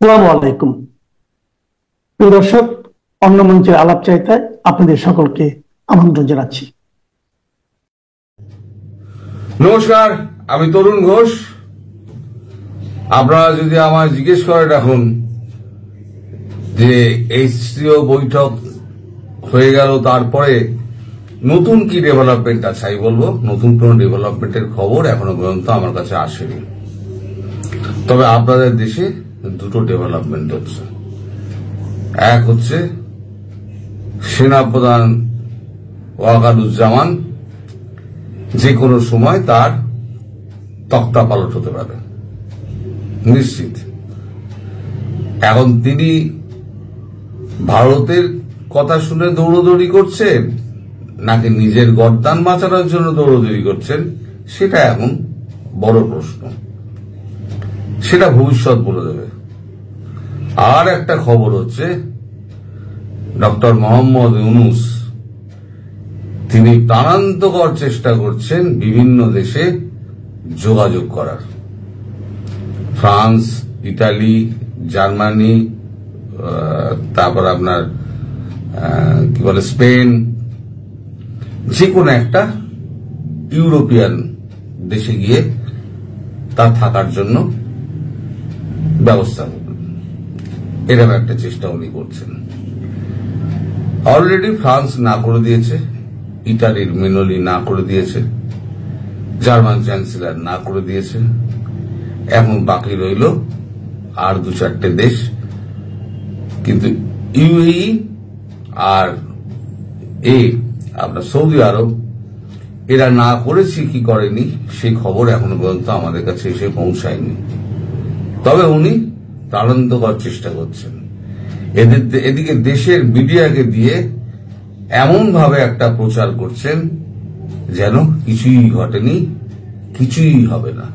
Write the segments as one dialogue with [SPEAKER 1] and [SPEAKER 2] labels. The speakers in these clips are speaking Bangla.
[SPEAKER 1] আসসালামু আলাইকুম। প্রিয় দর্শক, অন্য মঞ্চের আলাপ চাইতায় আপনাদের সকলকে আমন্ত্রণ জানাচ্ছি।
[SPEAKER 2] নমস্কার, আমি তরুণ ঘোষ। আপনারা যদি আমায় জিজ্ঞেস করেন এখন যে এইচসিও বৈঠক হয়ে গেল, তারপরে নতুন কি ডেভেলপমেন্ট আছে, আমি বলবো নতুন কোন ডেভেলপমেন্টের খবর এখনো পর্যন্ত আমার কাছে আসেনি। তবে আপনাদের দেশে দুটো ডেভেলপমেন্ট হচ্ছে। এক হচ্ছে সেনাপ্রধান ওয়াকারুজ্জামান যে কোনো সময় তার তক্তা পালট হতে পারে, নিশ্চিত। এখন তিনি ভারতের কথা শুনে দৌড়দৌড়ি করছেন নাকি নিজের গর্দান বাঁচানোর জন্য দৌড়দৌড়ি করছেন, সেটা এখন বড় প্রশ্ন। সেটা ভবিষ্যৎ বলে দেবে। আর একটা খবর হচ্ছে ডক্টর মোহাম্মদ ইউনূস তিনি প্রাণান্তকর চেষ্টা করছেন বিভিন্ন দেশে যোগাযোগ করার। ফ্রান্স, ইটালি, জার্মানি, তারপর আপনার কি বলে স্পেন, যে কোনো একটা ইউরোপিয়ান দেশে গিয়ে তার থাকার জন্য ব্যবস্থা করবেন, এরকম একটা চেষ্টা উনি করছেন। অলরেডি ফ্রান্স না করে দিয়েছে, ইটালির মেনোলি না করে দিয়েছে, জার্মান চ্যান্সেলর না করে দিয়েছে। এখন বাকি রইল আর দু চারটে দেশ। কিন্তু ইউএই আর আপনার সৌদি আরব এরা না করেছে কি করেনি সেই খবর এখনো পর্যন্ত আমাদের কাছে এসে পৌঁছায়নি। তবে উনি প্রাণান্তকর চেষ্টা করছেন। এদিকে দেশের মিডিয়াকে দিয়ে এমন ভাবে একটা প্রচার করছেন যেন কিছুই ঘটেনি, কিছুই হবে না,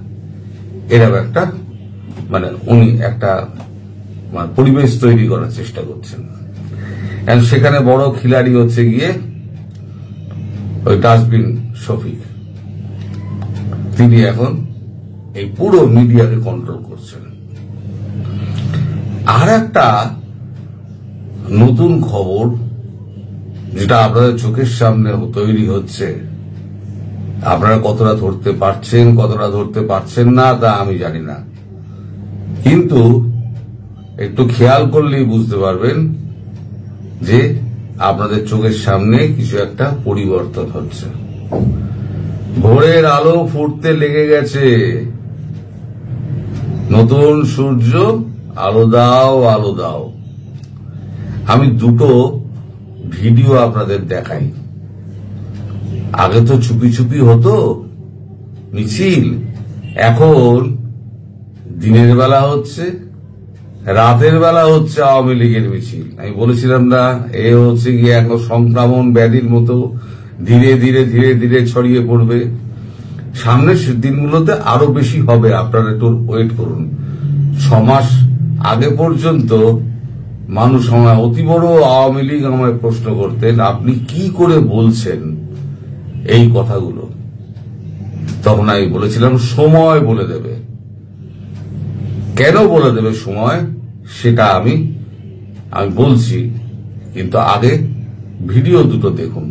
[SPEAKER 2] এরকম একটা উনি একটা পরিবেশ তৈরি করার চেষ্টা করছেন। সেখানে বড় খিলাড়ি হচ্ছে গিয়ে ওই ডাস্টবিন শফিক। তিনি এখন এই পুরো মিডিয়াকে কন্ট্রোল করছেন। আর একটা নতুন খবর যেটা আপনাদের চোখের সামনে তৈরি হচ্ছে, আপনারা কতটা ধরতে পারছেন কতটা ধরতে পারছেন না তা আমি জানি না, কিন্তু একটু খেয়াল করলেই বুঝতে পারবেন যে আপনাদের চোখের সামনে কিছু একটা পরিবর্তন হচ্ছে। ভোরের আলো ফুটতে লেগে গেছে, নতুন সূর্য, আলো দাও আলো দাও। আমি দুটো ভিডিও আপনাদের দেখাই। আগে তো চুপি চুপি হতো মিছিল, এখন দিনের বেলা হচ্ছে, রাতের বেলা হচ্ছে আওয়ামী লীগের মিছিল। আমি বলেছিলাম না, এ হচ্ছে গিয়ে এখন সংক্রমণ ব্যাধির মতো ধীরে ধীরে ধীরে ধীরে ছড়িয়ে পড়বে। সামনের দিনগুলোতে আরো বেশি হবে, আপনারা একটু ওয়েট করুন। 6 মাস আগে পর্যন্ত মানুষ আমায়, অতি বড় আওয়ামী লীগ আমায় প্রশ্ন করতেন, আপনি কি করে বলছেন এই কথাগুলো। তখন আমি বলেছিলাম সময় বলে দেবে। কেন বলে দেবে সময় সেটা আমি বলছি, কিন্তু আগে ভিডিও দুটো দেখুন।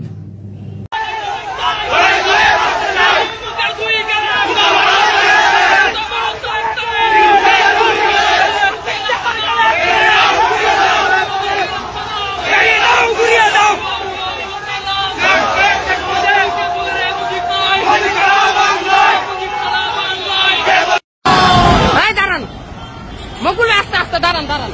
[SPEAKER 3] দাঁড়ান।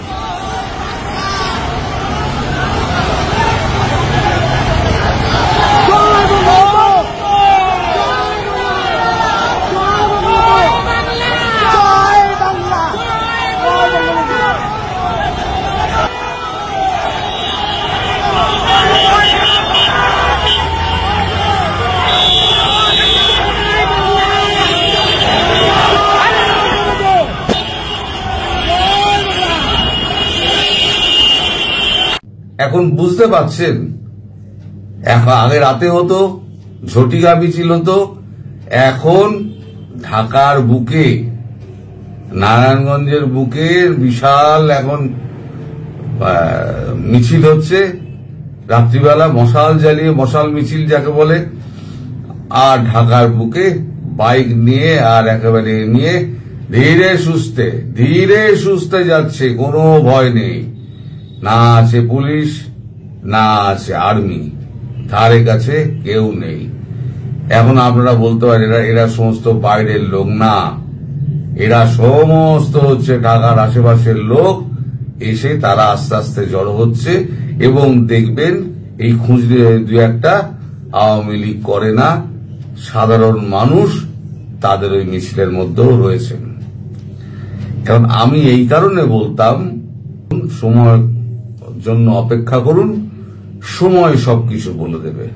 [SPEAKER 2] এখন বুঝতে পারছেন, আগে রাতে হতো, ঝটিকা মিছিল হতো, এখন ঢাকার বুকে নারায়ণগঞ্জের বুকে বিশাল এখন মিছিল হচ্ছে, রাত্রিবেলা মশাল জ্বালিয়ে মশাল মিছিল যাকে বলে, আর ঢাকার বুকে বাইক নিয়ে আর একেবারে নিয়ে ধীরে সুস্থে যাচ্ছে, কোনো ভয় নেই, না আছে পুলিশ না আছে আর্মি, ধারে কাছে কেউ নেই। এখন আপনারা বলতে পারেন এরা সমস্ত বাইরের লোক, না, এরা সমস্ত হচ্ছে ঢাকার আশেপাশের লোক, এসে তারা আস্তে আস্তে জড়ো হচ্ছে এবং দেখবেন এই খুঁজলে দু একটা আওয়ামী লীগ করে না সাধারণ মানুষ তাদের ওই মিছিলের মধ্যেও রয়েছেন। কারণ আমি এই কারণে বলতাম সময়ের জন্য অপেক্ষা করুন, সময় সবকিছু বলে দেবে।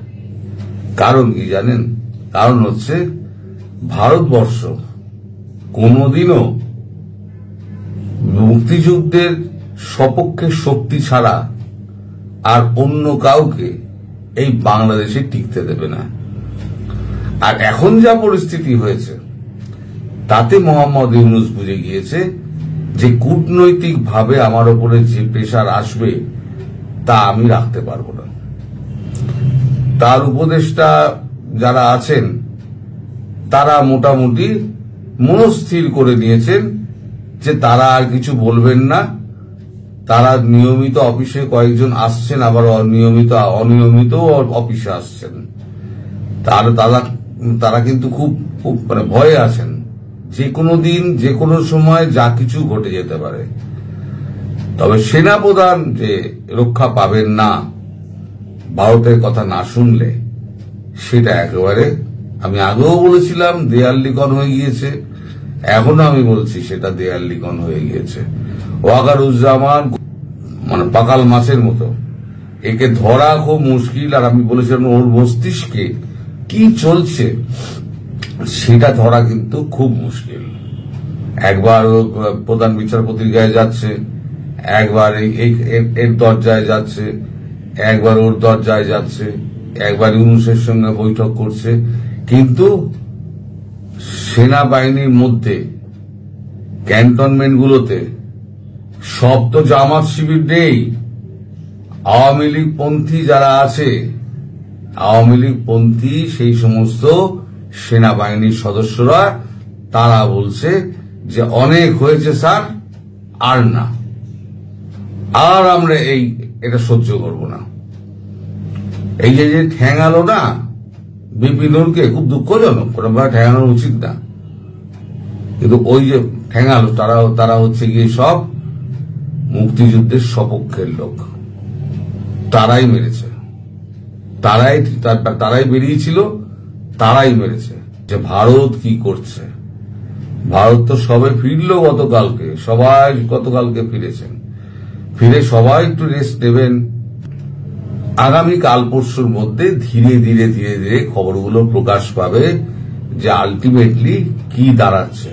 [SPEAKER 2] কারণ কি জানেন? কারণ হচ্ছে ভারতবর্ষ কোনোদিনও মুক্তিযুদ্ধের সপক্ষে শক্তি ছাড়া আর অন্য কাউকে এই বাংলাদেশে টিকতে দেবে না। আর এখন যা পরিস্থিতি হয়েছে তাতে মোহাম্মদ ইউনূস বুঝে গিয়েছে যে কূটনৈতিক ভাবে আমার উপরে যে প্রেসার আসবে তা আমি রাখতে পারবো না। তার উপদেষ্টা যারা আছেন তারা মোটামুটি মনস্থির করে নিয়েছেন যে তারা আর কিছু বলবেন না। তারা নিয়মিত অফিসে কয়েকজন আসছেন, আবার অনিয়মিত অফিসে আসছেন। তারা কিন্তু খুব মানে ভয়ে আছেন, যে কোনো দিন যে কোনো সময় যা কিছু ঘটে যেতে পারে। তবে সেনাপ্রধান যে রক্ষা পাবেন না ভারতের কথা না শুনলে, সেটা একেবারে আমি আগেও বলেছিলাম দেয়াল লিখন হয়ে গিয়েছে, এখনো আমি বলছি সেটা দেয়াল লিখন হয়ে গিয়েছে। ওয়াকারুজ্জামান মানে পাকাল মাছের মতো, একে ধরা খুব মুশকিল। আর আমি বলেছিলাম ওর মস্তিষ্কে কি চলছে সেটা ধরা কিন্তু খুব মুশকিল। একবার প্রধান বিচারপতির গায়ে যাচ্ছে, একবার এর দরজায় যাচ্ছে, একবার ওর দরজায় যাচ্ছে, একবার ইউনূসের সঙ্গে বৈঠক করছে। কিন্তু সেনাবাহিনীর মধ্যে ক্যান্টনমেন্টগুলোতে সব তো জামাত শিবির নেই। আওয়ামী লীগ পন্থী যারা আছে, আওয়ামী লীগ পন্থী সেই সমস্ত সেনাবাহিনীর সদস্যরা তারা বলছে যে অনেক হয়েছে স্যার, আর না, আর আমরা এটা সহ্য করব না। এই যে ঠ্যাঙালো না বিপিনুরকে, খুব দুঃখজনক, কোনোভাবে ঠ্যাঙানো উচিত না, কিন্তু ওই যে ঠ্যাঙালো তারা হচ্ছে গিয়ে সব মুক্তিযুদ্ধের সপক্ষের লোক, তারাই মেরেছে, তারাই বেরিয়েছিল, তারাই মেরেছে। যে ভারত কি করছে, ভারত তো সবে ফিরল গতকালকে, সবাই গতকালকে ফিরেছেন, ফিরে সবাই একটু রেস্ট নেবেন। আগামী কাল পরশুর মধ্যে ধীরে ধীরে ধীরে ধীরে খবরগুলো প্রকাশ পাবে যে আলটিমেটলি কি দাঁড়াচ্ছে।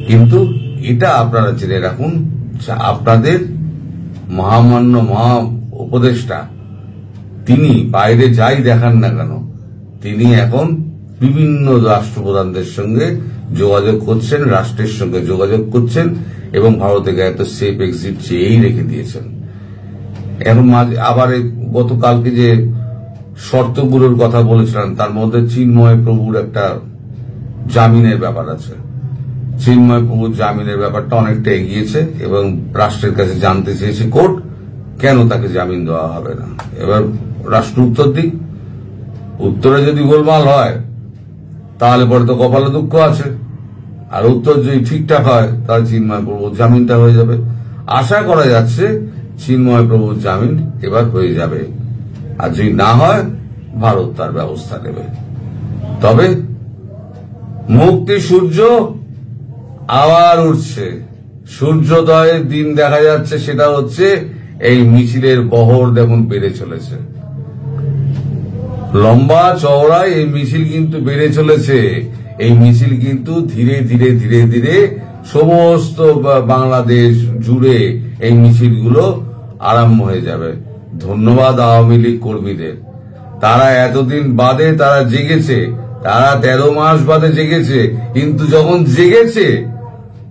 [SPEAKER 2] কিন্তু এটা আপনারা জেনে রাখুন, আপনাদের মহামান্য মহা উপদেষ্টা তিনি বাইরে যাই দেখান না কেন, তিনি এখন বিভিন্ন রাষ্ট্রপ্রধানদের সঙ্গে যোগাযোগ করছেন, রাষ্ট্রের সঙ্গে যোগাযোগ করছেন এবং ভারতকে এত সেফ এক্সিট চেয়েই রেখে দিয়েছেন। এখন আবার গতকালকে যে শর্তগুলোর কথা বলেছিলেন তার মধ্যে চিন্ময় প্রভুর একটা জামিনের ব্যাপার আছে। চিন্ময় প্রভুর জামিনের ব্যাপারটা অনেকটা এগিয়েছে এবং রাষ্ট্রের কাছে জানতে চেয়েছে কোর্ট কেন তাকে জামিন দেওয়া হবে না। এবার রাষ্ট্র উত্তর দিক, উত্তরে যদি গোলমাল হয় তাহলে পরে তো কপালে দুঃখ আছে, আর উত্তর যদি ঠিকঠাক হয় তাহলে চিন্ময় প্রভুর জামিনটা হয়ে যাবে। আশা করা যাচ্ছে চিন্ময় প্রভুর জামিন এবার হয়ে যাবে, আর যদি না হয় ভারত তার ব্যবস্থা নেবে। তবে মুক্তি সূর্য আবার উঠছে, সূর্যোদয়ের দিন দেখা যাচ্ছে, সেটা হচ্ছে এই মিছিলের বহর যেমন বেড়ে চলেছে, লম্বা চওড়ায় এই মিছিল কিন্তু বেড়ে চলেছে। এই মিছিল কিন্তু ধীরে ধীরে ধীরে ধীরে সমস্ত বাংলাদেশ জুড়ে এই মিছিলগুলো আরম্ভ হয়ে যাবে। ধন্যবাদ আওয়ামী লীগ কর্মীদের, তারা এতদিন বাদে তারা জেগেছে, তারা 13 মাস বাদে জেগেছে, কিন্তু যখন জেগেছে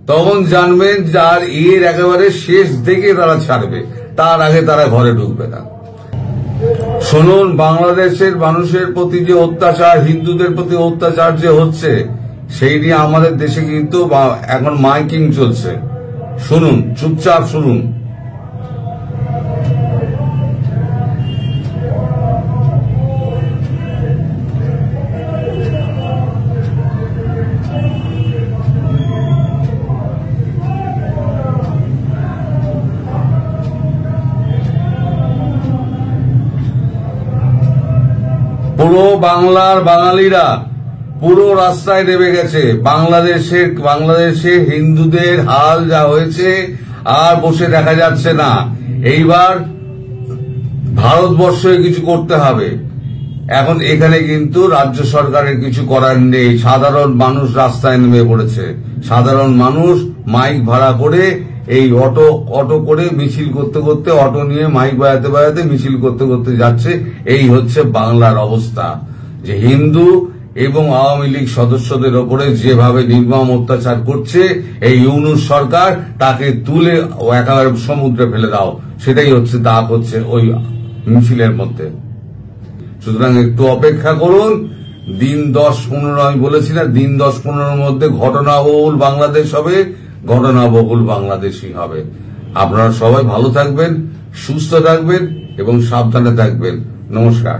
[SPEAKER 2] তখন জানবেন যার এর একেবারে শেষ দিকে তারা ছাড়বে, তার আগে তারা ঘরে ঢুকবে না। শুনুন, বাংলাদেশের মানুষের প্রতি যে অত্যাচার, হিন্দুদের প্রতি অত্যাচার যে হচ্ছে, সেই নিয়ে আমাদের দেশে কিন্তু এখন মাইকিং চলছে। শুনুন, চুপচাপ শুনুন। পুরো বাংলার বাঙালিরা পুরো রাস্তায় নেমে গেছে। বাংলাদেশের হিন্দুদের হাল যা হয়েছে আর বসে দেখা যাচ্ছে না। এইবার ভারতবর্ষে কিছু করতে হবে। এখন এখানে কিন্তু রাজ্য সরকারের কিছু করার নেই। সাধারণ মানুষ রাস্তায় নেমে পড়েছে। সাধারণ মানুষ মাইক ভাড়া করে এই অটো করে মিছিল করতে করতে, অটো নিয়ে মাইক বাজাতে মিছিল করতে করতে যাচ্ছে। এই হচ্ছে বাংলার অবস্থা, যে হিন্দু এবং আওয়ামী লীগ সদস্যদের ওপরে যেভাবে নির্মম অত্যাচার করছে এই ইউনূস সরকার, তাকে তুলে একেবারে সমুদ্রে ফেলে দাও, সেটাই হচ্ছে দাগ হচ্ছে ওই মিছিলের মধ্যে। সুতরাং একটু অপেক্ষা করুন। দিন 10-15, আমি বলেছি না, দিন 10-15 মধ্যে ঘটনাবহুল বাংলাদেশ হবে, ঘটনাবহুল বাংলাদেশই হবে। আপনারা সবাই ভালো থাকবেন, সুস্থ থাকবেন এবং সাবধানে থাকবেন। নমস্কার।